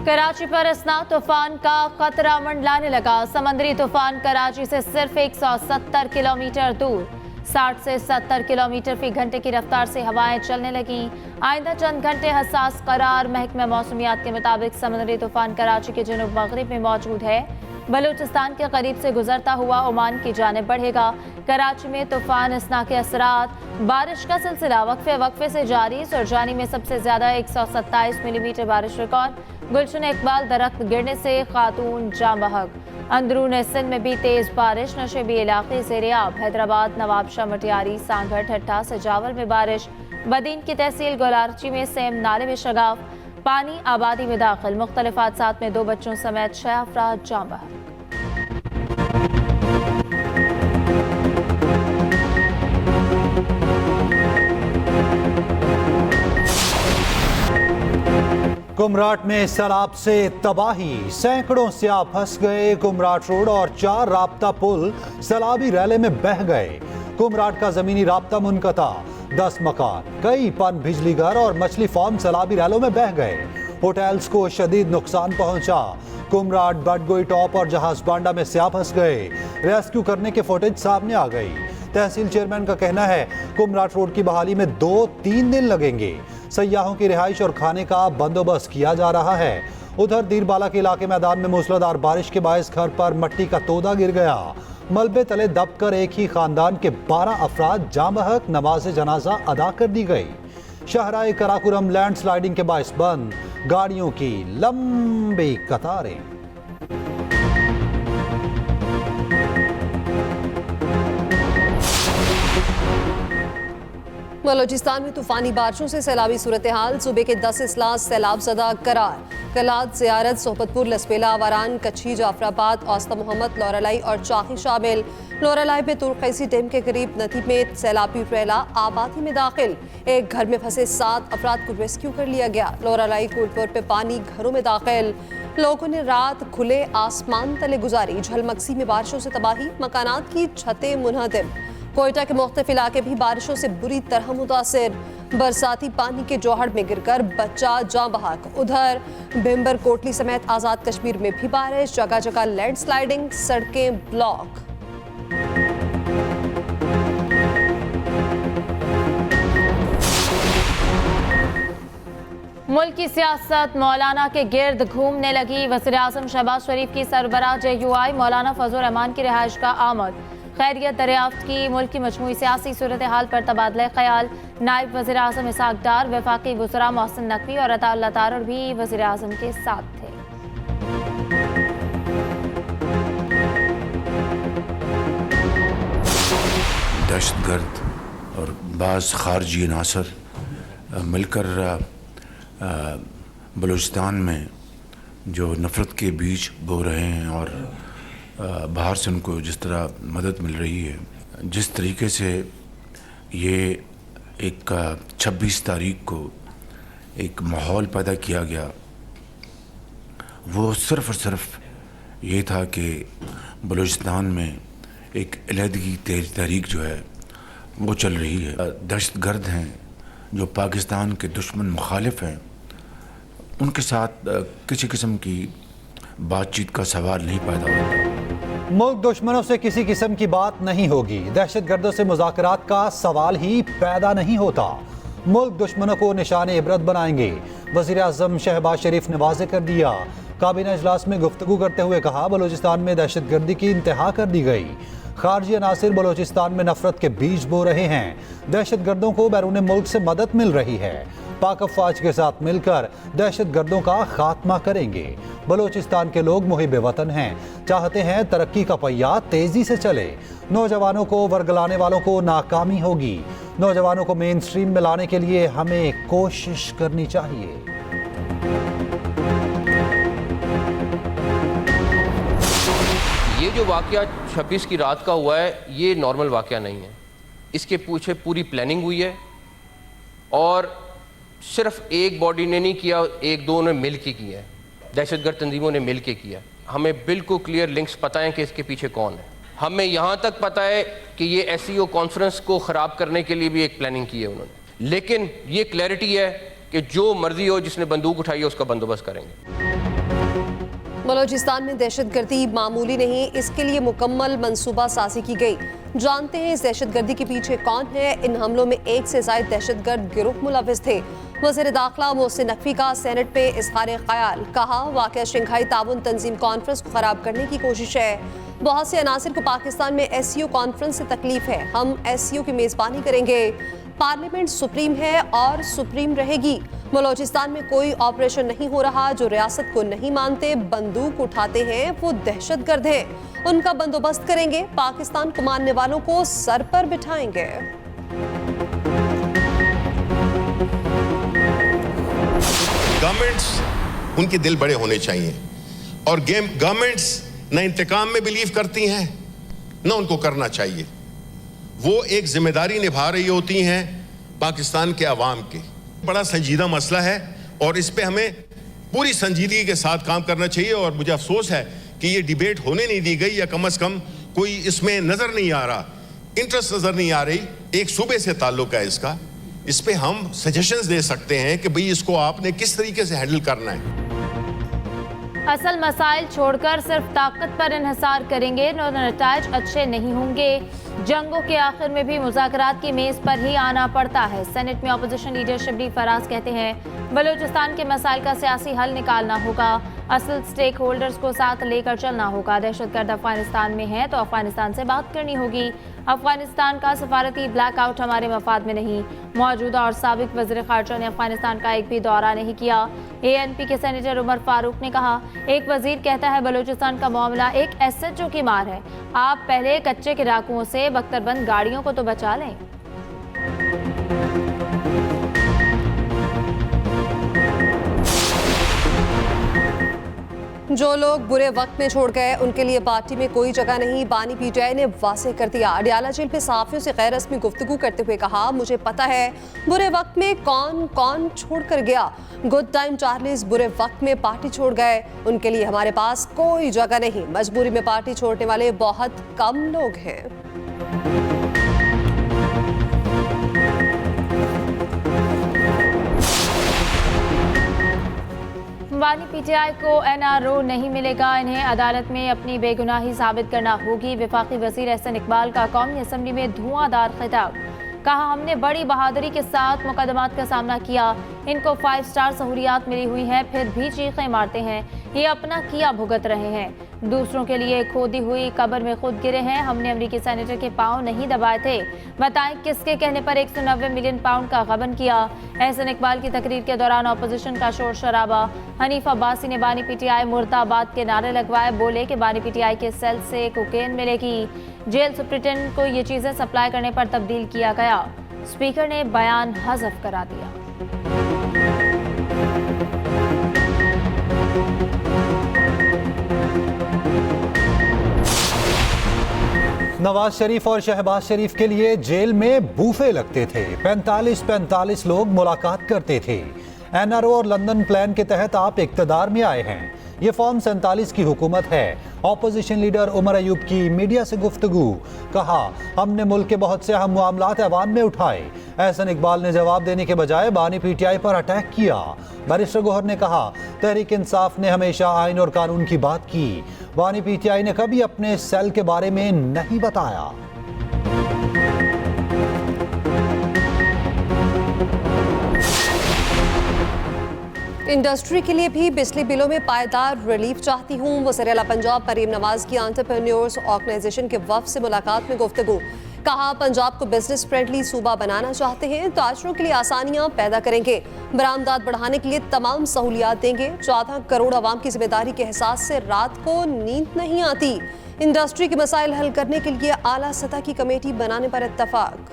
कराची पर असना तूफान का खतरा मंडलाने लगा। समंदरी तूफान कराची से सिर्फ 170 किलोमीटर दूर 60 से 70 किलोमीटर फी घंटे की रफ्तार से हवाएं चलने लगी। आइंदा चंद घंटे हसास करार। महकमा मौसमियात के मुताबिक समंदरी तूफान कराची के जुनूब मगरिब में मौजूद है। बलूचिस्तान के करीब से गुजरता हुआ ओमान की जानिब बढ़ेगा। कराची में तूफान असना के असरात। बारिश का सिलसिला वक्फे से जारी। सुरजानी में सबसे ज्यादा 127 मिलीमीटर बारिश रिकॉर्ड। गुलशन इकबाल दरख्त गिरने से खातून जाम बहक। अंदरून सिंध में भी तेज बारिश। नशेबी इलाके ज़ेर-ए-आब। हैदराबाद, नवाबशाह, मटियारी, सांगड़, ठट्टा, सजावल में बारिश। बदीन की तहसील गोलारची में सेम नाले में शगाफ। पानी आबादी में दाखिल। मुख्तलिफ हादसात में 2 बच्चों समेत 6 अफराद जाम बहक। कुमराट में सैलाब से तबाही। सैकड़ों सियाह फंस गए। कुमराट रोड और 4 राब्ता पुल सैलाबी रैले में बह गए। कुमराट का जमीनी राब्ता मुनक़ता। 10 मकान, कई पन बिजली घर और मछली फार्म सैलाबी रैलों में बह गए। होटल्स को शदीद नुकसान पहुंचा। कुमराट, बडगोई टॉप और जहाज बांडा में सियाह फंस गए। रेस्क्यू करने के फुटेज सामने आ गई। तहसील चेयरमैन का कहना है कुमराट रोड की बहाली में 2-3 दिन लगेंगे। सयाहों की रिहाइश और खाने का बंदोबस्त किया जा रहा है। उधर दीरबाला के इलाके मैदान में मूसलाधार बारिश के बायस घर पर मट्टी का तोदा गिर गया। मलबे तले दबकर एक ही खानदान के 12 अफराद जाम बहक। नमाज जनाजा अदा कर दी गई। शाहराए कराकुरम लैंडस्लाइडिंग के बायस बंद। गाड़ियों की लंबी कतारें। बलोचिस्तान में तूफानी बारिशों से सैलाबी सूरत हाल। सूबे के 10 अजला सैलाब ज़दा करार। कलात, ज़ियारत, सोहबतपुर, लसपेला, वारान, कच्छी, जाफराबाद, औस्ता मोहम्मद, लौरालाई और चाही शामिल। लौरालाई में तुर्कैसी डैम के करीब नदी में सैलाबी रैला आबादी में दाखिल। एक घर में फंसे 7 अफराद को रेस्क्यू कर लिया गया। लौरालाई कोटपुर पे पानी घरों में दाखिल। लोगों ने रात खुले आसमान तले गुजारी। झलमक्सी में बारिशों से तबाही। मकानात की छतें मुनहदम। कोयटा के मुख्तलिफ इलाके भी बारिशों से बुरी तरह मुतासिर। बरसाती पानी के जोहड़ में गिरकर बच्चा जाम बहक। उधर भिम्बर, कोटली समेत आज़ाद कश्मीर में भी बारिश। जगह जगह लैंडस्लाइडिंग, सड़कें ब्लॉक। मुल्क की सियासत मौलाना के गिर्द घूमने लगी। वज़ीर-ए-आज़म शहबाज शरीफ की सरबराह JUI मौलाना फजल रहमान की रिहाइश का आमद। खैरियत दरियाफ्त की। मुल्क की मजमूई सियासी सूरत हाल पर तबादला ख्याल। नायब वज़ीर-ए-आज़म इसहाक डार, वफाकी वज़रा मोहसिन नकवी और अता अल्लाह तारड़ भी वज़ीर-ए-आज़म के साथ थे। दहशतगर्द और बाज़ खारजी अनासर मिलकर बलूचिस्तान में जो नफ़रत के बीज बो रहे हैं और बाहर से उनको जिस तरह मदद मिल रही है, जिस तरीके से ये एक 26 तारीख को एक माहौल पैदा किया गया, वो सिर्फ़ और सिर्फ ये था कि बलूचिस्तान में एक अलहदगी तहरीक जो है वो चल रही है। दहशतगर्द हैं जो पाकिस्तान के दुश्मन मुखालिफ हैं, उनके साथ किसी किस्म की बातचीत का सवाल नहीं पैदा होता। मुल्क दुश्मनों से किसी किस्म की बात नहीं होगी। दहशतगर्दों से मुज़ाकरात का सवाल ही पैदा नहीं होता। मुल्क दुश्मनों को निशान इबरत बनाएंगे। वज़ीर-ए-आज़म शहबाज शरीफ ने वाज़ेह कर दिया। काबीना इजलास में गुफ्तगू करते हुए कहा बलूचिस्तान में दहशतगर्दी की इंतहा कर दी गई। खारजी अनासिर बलूचिस्तान में नफरत के बीज बो रहे हैं। दहशतगर्दों को बैरून मुल्क से मदद मिल रही है। पाक अफवाज के साथ मिलकर दहशतगर्दों का खात्मा करेंगे। बलूचिस्तान के लोग मुहिब वतन हैं, चाहते हैं तरक्की का पहिया तेजी से चले। नौजवानों को वर्गलाने वालों को नाकामी होगी। नौजवानों को मेन स्ट्रीम में लाने के लिए हमें कोशिश करनी चाहिए। ये जो वाक़या 26 की रात का हुआ है, ये नॉर्मल वाक़या नहीं है। इसके पीछे पूरी प्लानिंग हुई है और सिर्फ एक बॉडी ने नहीं किया, 1-2 ने मिल के किया है। दहशतगर्द तंजीमों ने मिल के किया। हमें बिल्कुल क्लियर लिंक्स पता है कि इसके पीछे कौन है। हमें यहाँ तक पता है कि ये SCO कॉन्फ्रेंस को ख़राब करने के लिए भी एक प्लानिंग की है उन्होंने। लेकिन ये क्लैरिटी है कि जो मर्जी हो, जिसने बंदूक उठाई है उसका बंदोबस्त करेंगे। बलूचिस्तान में दहशतगर्दी मामूली नहीं, इसके लिए मुकम्मल मंसूबा साजी की गई। जानते हैं इस दहशतगर्दी के पीछे कौन है। इन हमलों में 1 से ज़ायद दहशतगर्द गिरोह मुलविस थे। वज़ीर दाखिला मोहसिन नकवी का सेनेट पे इज़हार ख्याल, कहा वाक़या शंघाई ताउन तंजीम कॉन्फ्रेंस को ख़राब करने की कोशिश है। बहुत से अनासिर को पाकिस्तान में SCO कॉन्फ्रेंस से तकलीफ है, हम SCO की मेज़बानी करेंगे। पार्लियामेंट सुप्रीम है और सुप्रीम रहेगी। बलूचिस्तान में कोई ऑपरेशन नहीं हो रहा। जो रियासत को नहीं मानते, बंदूक उठाते हैं, वो दहशतगर्द हैं। उनका बंदोबस्त करेंगे, पाकिस्तान को मानने वालों को सर पर बिठाएंगे। गवर्नमेंट्स, उनके दिल बड़े होने चाहिए और गवर्नमेंट्स न इंतकाम में बिलीव करती हैं न उनको करना चाहिए। वो एक जिम्मेदारी निभा रही होती हैं पाकिस्तान के अवाम की। बड़ा संजीदा मसला है और इस पे हमें पूरी संजीदगी के साथ काम करना चाहिए। और मुझे अफसोस है कि ये डिबेट होने नहीं दी गई, या कम से कम कोई इसमें नजर नहीं आ रहा, इंटरेस्ट नजर नहीं आ रही। एक सूबे से ताल्लुक है इसका, इस पे हम सजेशंस दे सकते हैं कि भाई इसको आपने किस तरीके से हैंडल करना है। असल मसाइल छोड़कर सिर्फ ताकत पर इन्हिसार करेंगे तो नताइज अच्छे नहीं होंगे। जंगों के आखिर में भी मुज़ाकरात की मेज़ पर ही आना पड़ता है। सेनेट में अपोजिशन लीडर शबली फराज कहते हैं बलूचिस्तान के मसाइल का सियासी हल निकालना होगा, असल स्टेक होल्डर्स को साथ लेकर चलना होगा। दहशतगर्द अफगानिस्तान में है तो अफगानिस्तान से बात करनी होगी। अफगानिस्तान का सफारती ब्लैकआउट हमारे मफाद में नहीं। मौजूदा और साबिक वज़ीर ख़ारजा ने अफगानिस्तान का एक भी दौरा नहीं किया। ANP के सेनेटर उमर फारूक ने कहा, एक वजीर कहता है बलूचिस्तान का मामला एक SHO की मार है। आप पहले कच्चे के डाकुओं से बख्तरबंद गाड़ियों को तो बचा लें। जो लोग बुरे वक्त में छोड़ गए उनके लिए पार्टी में कोई जगह नहीं, बानी PTI ने वाज़ेह कर दिया। अडियाला जेल पे सहाफ़ियों से गैर रस्मी गुफ्तगू करते हुए कहा, मुझे पता है बुरे वक्त में कौन कौन छोड़ कर गया। गुड टाइम चार्लीस बुरे वक्त में पार्टी छोड़ गए, उनके लिए हमारे पास कोई जगह नहीं। मजबूरी में पार्टी छोड़ने वाले बहुत कम लोग हैं। बानी PTI को NRO नहीं मिलेगा, इन्हें अदालत में अपनी बेगुनाही साबित करना होगी। वफाकी वज़ीर एहसन इकबाल का कौमी असम्बली में धुआंधार खिताब, कहा हमने बड़ी बहादुरी के साथ मुकदमात का सामना किया, इनको 5 स्टार सहूलियात मिली हुई हैं, फिर भी चीखें मारते हैं, ये अपना किया भुगत रहे हैं। दूसरों के लिए खोदी हुई कब्र में खुद गिरे हैं। हमने अमरीकी सेनेटर के पांव नहीं दबाए थे, बताएं किसके कहने पर 190 मिलियन पाउंड का गबन किया। एहसन इकबाल की तकरीर के दौरान अपोजिशन का शोर शराबा। हनीफ अब्बासी ने बानी PTI मुर्दाबाद के नारे लगवाए, बोले कि बानी PTI के सेल से कोकेन मिलेगी। जेल सुप्रिंटेंडेंट को ये चीजें सप्लाई करने पर तब्दील किया गया। स्पीकर ने बयान हज़फ करा दिया। नवाज शरीफ और शहबाज शरीफ के लिए जेल में बूफे लगते थे। 45 लोग मुलाकात करते थे। NRO और लंदन प्लान के तहत आप इक्तदार में आए हैं। ये फॉर्म 47 की हुकूमत है। ऑपोजिशन लीडर उमर अयूब की मीडिया से गुफ्तगू, कहा हमने मुल्क के बहुत से अहम मामलात ऐवान में उठाए। एहसन इकबाल ने जवाब देने के बजाय बानी PTI पर अटैक किया। बैरिस्टर गौहर ने कहा तहरीक इंसाफ ने हमेशा आइन और कानून की बात की। बानी PTI ने कभी अपने सेल के बारे में नहीं बताया। इंडस्ट्री के लिए भी बिजली बिलों में पायदार रिलीफ चाहती हूँ। वज़ीर आला पंजाब मरीम नवाज की एंटरप्रेन्योर्स ऑर्गेनाइजेशन के वफ़द से मुलाकात में गुफ्तगू, कहा पंजाब को बिजनेस फ्रेंडली सूबा बनाना चाहते हैं, ताजरों के लिए आसानियां पैदा करेंगे, बरामदात बढ़ाने के लिए तमाम सहूलियात देंगे। 14 करोड़ आवाम की जिम्मेदारी के एहसास से रात को नींद नहीं आती। इंडस्ट्री के मसाइल हल करने के लिए आला सतह की कमेटी बनाने पर इत्तफाक।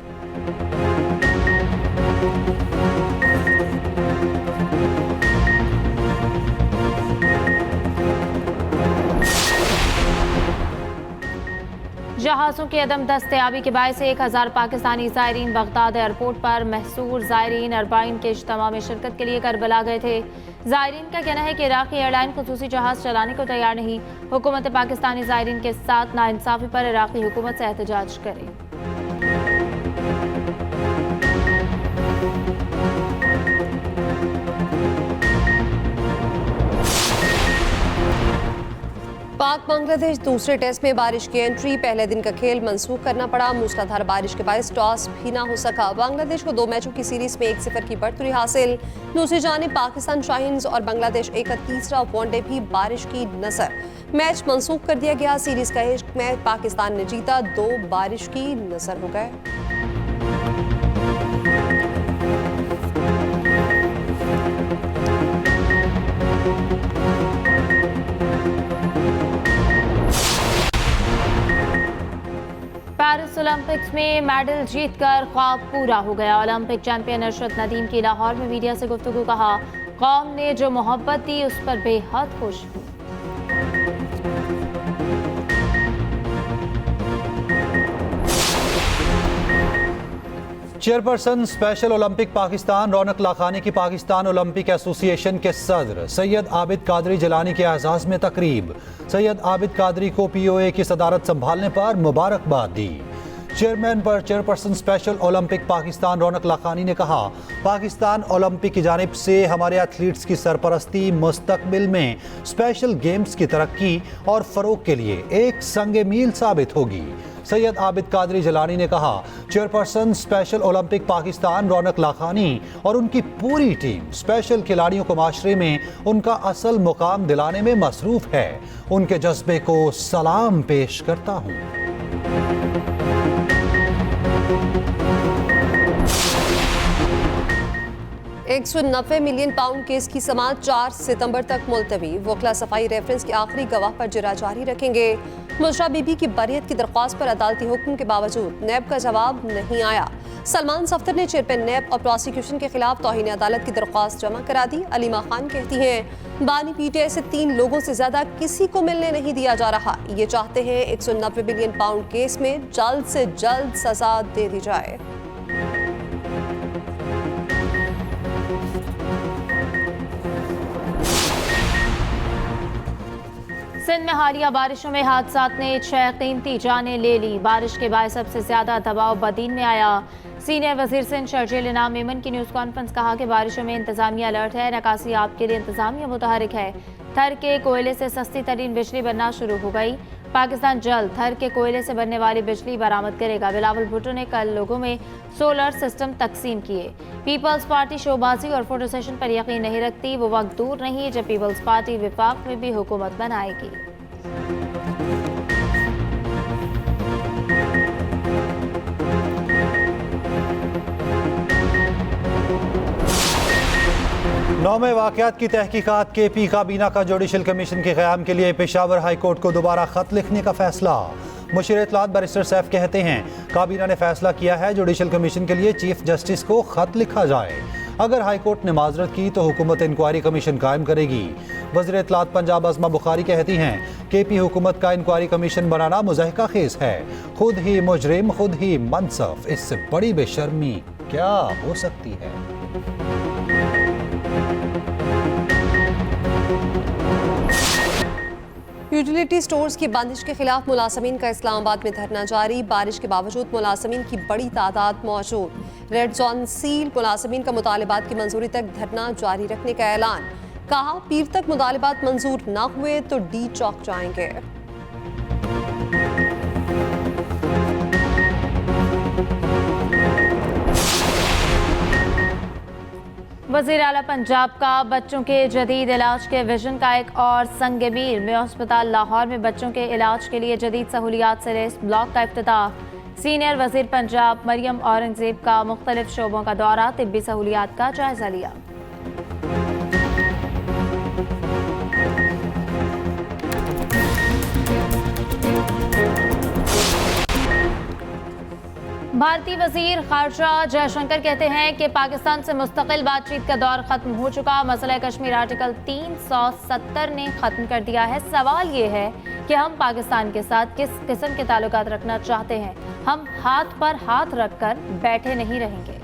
जहाज़ों की अदम दस्तयाबी के बायस 1000 पाकिस्तानी ज़ायरीन बगदाद एयरपोर्ट पर महसूर ज़ायरीन अरबाइन के इज्तिमा में शिरकत के लिए करबला गए थे। ज़ायरीन का कहना है कि इराक़ी एयरलाइन खुसूसी जहाज़ चलाने को तैयार नहीं। हुकूमत पाकिस्तानी ज़ायरीन के साथ नाइंसाफ़ी पर इराक़ी हुकूमत से एहतजाज करे। पाक बांग्लादेश दूसरे टेस्ट में बारिश की एंट्री, पहले दिन का खेल मंसूख करना पड़ा। मूसलाधार बारिश के बायस टॉस भी ना हो सका। बांग्लादेश को 2 मैचों की सीरीज में 1-0 की बढ़तरी हासिल। दूसरी जानिब पाकिस्तान शाहीन्स और बांग्लादेश ए का तीसरा वनडे भी बारिश की नजर। मैच मंसूख कर दिया गया। सीरीज का एक मैच पाकिस्तान ने जीता, 2 बारिश की नजर हो गए। पेरिस ओलंपिक्स में मेडल जीतकर ख्वाब पूरा हो गया। ओलंपिक चैंपियन अरशद नदीम की लाहौर में मीडिया से गुफ्तगू। कहा, कौम ने जो मोहब्बत दी उस पर बेहद खुश हूं। चेयरपर्सन स्पेशल ओलंपिक पाकिस्तान रौनक लाखानी की पाकिस्तान ओलंपिक एसोसिएशन के सदर सैयद आबिद कादरी जिलानी के एजाज में तकरीब। सैयद आबिद कादरी को POA की सदारत संभालने पर मुबारकबाद दी। चेयरमैन पर चेयरपर्सन स्पेशल ओलंपिक पाकिस्तान रौनक लाखानी ने कहा, पाकिस्तान ओलंपिक की जानिब से हमारे एथलीट्स की सरपरस्ती मुस्तकबिल में स्पेशल गेम्स की तरक्की और फरोग के लिए एक संगे मील साबित होगी। सैयद आबिद कादरी जिलानी ने कहा, चेयरपर्सन स्पेशल ओलंपिक पाकिस्तान रौनक लाखानी और उनकी पूरी टीम स्पेशल खिलाड़ियों को माशरे में उनका असल मुकाम दिलाने में मसरूफ है। उनके जज्बे को सलाम पेश करता हूँ। £190 मिलियन केस की समाअत 4 सितंबर तक मुलतवी। वकला सफाई रेफरेंस के आखिरी गवाह पर जरा जारी रखेंगे। मुजरा बीबी की बरियत की दरख्वास्त पर अदालती हुक्म के बावजूद नैब का जवाब नहीं आया। सलमान सफ्दर ने चेयरमैन नैब और प्रोसिक्यूशन के खिलाफ तौहीन अदालत की दरख्वास्त जमा करा दी। अलीमा खान कहती हैं, बानी PTI से 3 लोगों से ज्यादा किसी को मिलने नहीं दिया जा रहा। ये चाहते हैं £190 बिलियन केस में जल्द से जल्द सजा दे दी जाए। सिंध में हालिया बारिशों में हादसात ने 6 कीमती जानें ले ली। बारिश के बाद सबसे ज्यादा दबाव बदीन में आया। सीनियर वजीर सिंध शर्जील इनाम मेमन की न्यूज़ कॉन्फ्रेंस कहा कि बारिशों में इंतजामिया अलर्ट है। निकासी आप के लिए इंतजामिया मुतहरिक है। थर के कोयले से सस्ती तरीन बिजली बनना शुरू हो गई। पाकिस्तान जल्द थर के कोयले से बनने वाली बिजली बरामद करेगा। बिलावल भुट्टो ने कल लोगों में सोलर सिस्टम तकसीम किए। पीपल्स पार्टी शोबाजी और फोटो सेशन पर यकीन नहीं रखती। वो वक्त दूर नहीं जब पीपल्स पार्टी विफाक में भी हुकूमत बनाएगी। नौमे वाक़यात की तहकीकात KP काबीना का जुडिशल कमीशन के क़याम के लिए पेशावर हाई कोर्ट को दोबारा ख़त लिखने का फैसला। मुशीर इत्तलात बैरिस्टर सैफ कहते हैं, काबीना ने फैसला किया है जुडिशल कमीशन के लिए चीफ जस्टिस को ख़त लिखा जाए। अगर हाई कोर्ट ने माजरत की तो हुकूमत इंक्वायरी कमीशन कायम करेगी। वज़ीर इत्तलात पंजाब अज़मा बुखारी कहती हैं, KP हुकूमत का इंक्वायरी कमीशन बनाना मुज़ाहिका खेज़ है। खुद ही मुजरिम, खुद ही मनसफ, इससे बड़ी बेशर्मी क्या हो सकती है। यूटिलिटी स्टोर्स की बंदिश के खिलाफ मुलाजमीन का इस्लामाबाद में धरना जारी। बारिश के बावजूद मुलाजमीन की बड़ी तादाद मौजूद। रेड जोन सील, मुलाजमीन का मुतालिबात की मंजूरी तक धरना जारी रखने का ऐलान। कहा, पीर तक मुतालिबात मंजूर न हुए तो D चौक जाएंगे। वज़ीर आला पंजाब का बच्चों के जदीद इलाज के विजन का एक और संग मील में अस्पताल लाहौर में बच्चों के इलाज के लिए जदीद सहूलियात से लैस ब्लॉक का इफ्तिताह। सीनियर वज़ीर पंजाब मरियम औरंगजेब का मुख्तलिफ शोबों का दौरा, तिब्बी सहूलियात का जायजा लिया। भारतीय वजीर खारजा जयशंकर कहते हैं कि पाकिस्तान से मुस्तकिल बातचीत का दौर खत्म हो चुका। मसला कश्मीर आर्टिकल 370 ने खत्म कर दिया है। सवाल ये है कि हम पाकिस्तान के साथ किस किस्म के ताल्लुकात रखना चाहते हैं। हम हाथ पर हाथ रखकर बैठे नहीं रहेंगे।